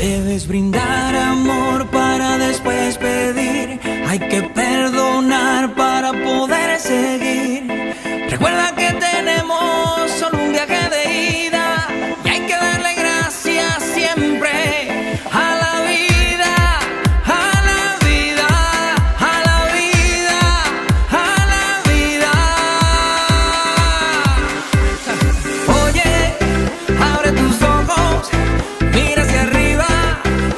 Debes brindar amor para después pedir. Hay que perdonar para poder seguir. Recuerda que tenemos solo un viaje de ida y hay que darle gracias siempre a la vida, a la vida, a la vida, a la vida. Oye, abre tus ojos, mira hacia arriba,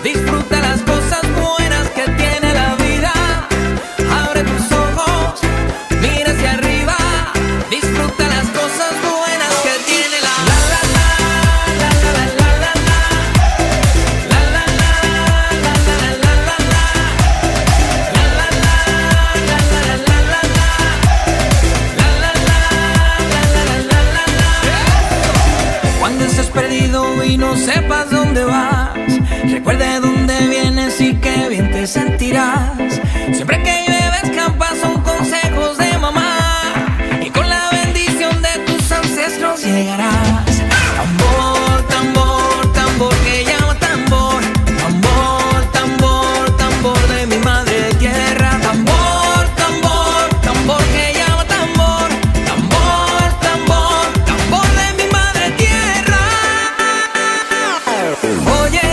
disfruta las cosas buenas que tiene la vida. Abre tus ojos, mira hacia arriba, disfruta las cosas buenas que tiene la Cuando estés perdido y no sepas dónde vas, recuerde dónde vienes y qué bien te sentirás. Siempre que llueve escampa son consejos de mamá y con la bendición de tus ancestros llegarás. Tambor, tambor, tambor que llama tambor. Tambor, tambor, tambor de mi madre tierra. Tambor, tambor, tambor que llama tambor. Tambor, tambor, tambor de mi madre tierra. Oye,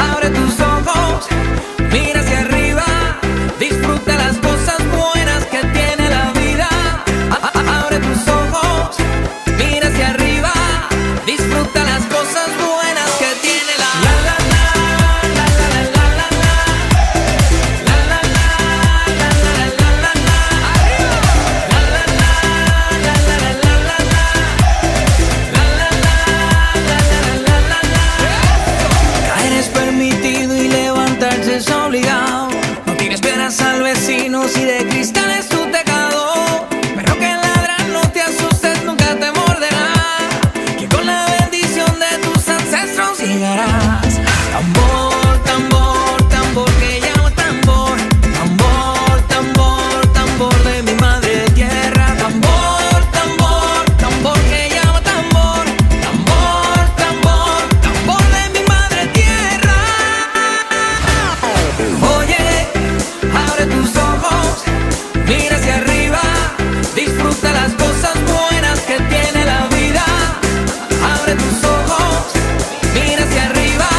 abre tus ojos, mira hacia arriba, disfruta las cosas buenas que tiene la vida. Abre tus ojos, mira hacia arriba, disfruta las cosas buenas que tiene la Caer es permitido y levantarse es obligado. No tires piedras al vecino si de cristal es tu tejado. Pero que ladra, no te asustes, nunca te morderá, que con la bendición de tus ancestros llegarás. Tambor, tambor, tambor que llama tambor. Tambor, tambor, tambor de mi madre tierra. Tambor, tambor, tambor que llama tambor. Tambor, tambor, tambor de mi madre tierra. Oye, abre tus ojos, mira hacia arriba, disfruta las cosas buenas que tiene la vida. Abre tus ojos, mira hacia arriba,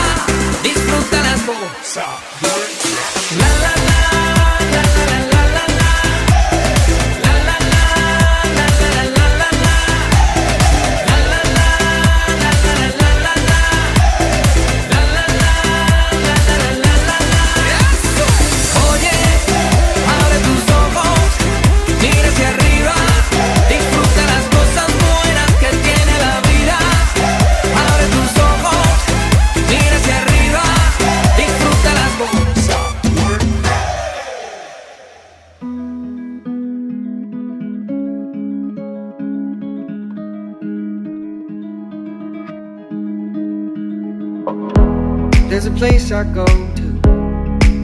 disfruta las cosas. La la la, la la la la la la. La la la, la la la la la la. La la la, la la la la la la. La la la, la la la la la la. Oye, abre tus ojos, mira hacia arriba, disfruta las cosas buenas que tiene la vida. Abre tus ojos, mira hacia arriba, disfruta las cosas. There's a place I go to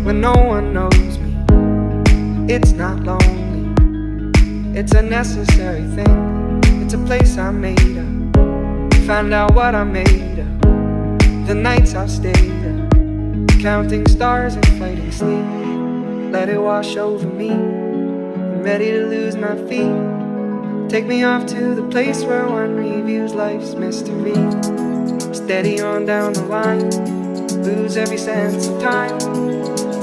when no one knows me. It's not lonely, it's a necessary thing. It's a place I made up, find out what I made of. The nights I've stayed up, counting stars and fighting sleep. Let it wash over me, I'm ready to lose my feet. Take me off to the place where one reviews life's mystery. Steady on down the line, lose every sense of time.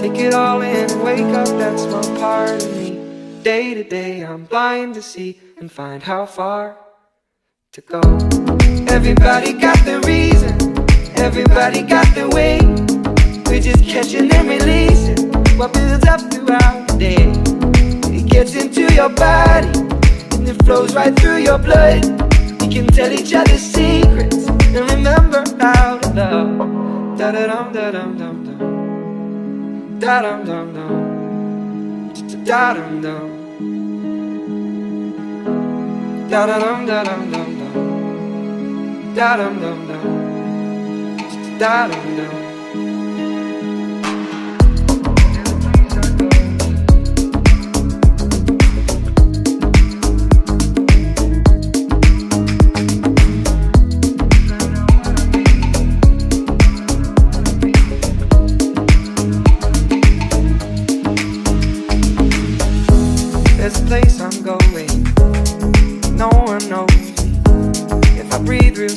Take it all in and wake up that small part of me. Day to day I'm blind to see and find how far to go. Everybody got their reason, everybody got their way. We're just catching and releasing what builds up throughout the day. It gets into your body and it flows right through your blood. We can tell each other secrets and remember how to love. Da da dum da dum dum dum. Da dum dum dum. Da dum dum. Da da dum da dum dum dum. Da dum dum dum. Da dum dum.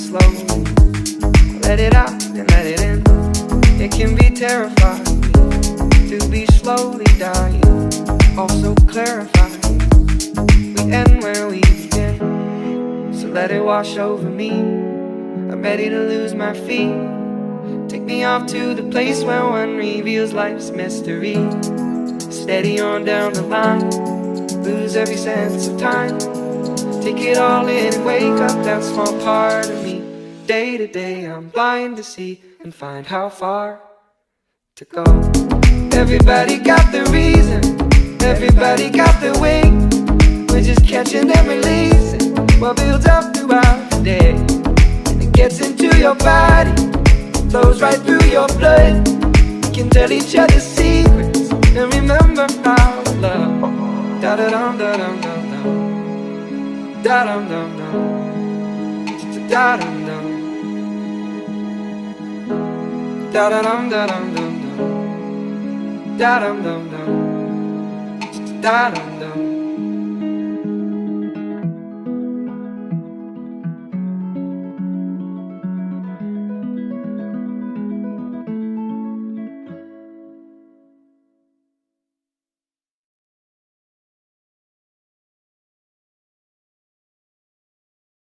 slowly. Let it out and let it in. It can be terrifying to be slowly dying, also clarifying. We end where we begin, so let it wash over me. I'm ready to lose my feet. Take me off to the place where one reveals life's mystery. Steady on down the line, lose every sense of time. Take it all in and wake up that small part of me. Day to day I'm blind to see and find how far to go. Everybody got the reason, everybody got the way. We're just catching and releasing what builds up throughout the day. And it gets into your body, flows right through your blood. We can tell each other secrets and remember our love. Da da dum da dum dum dum, da dum dum dum, da dum dum, da da dum da dum dum dum, da dum dum dum, da dum dum.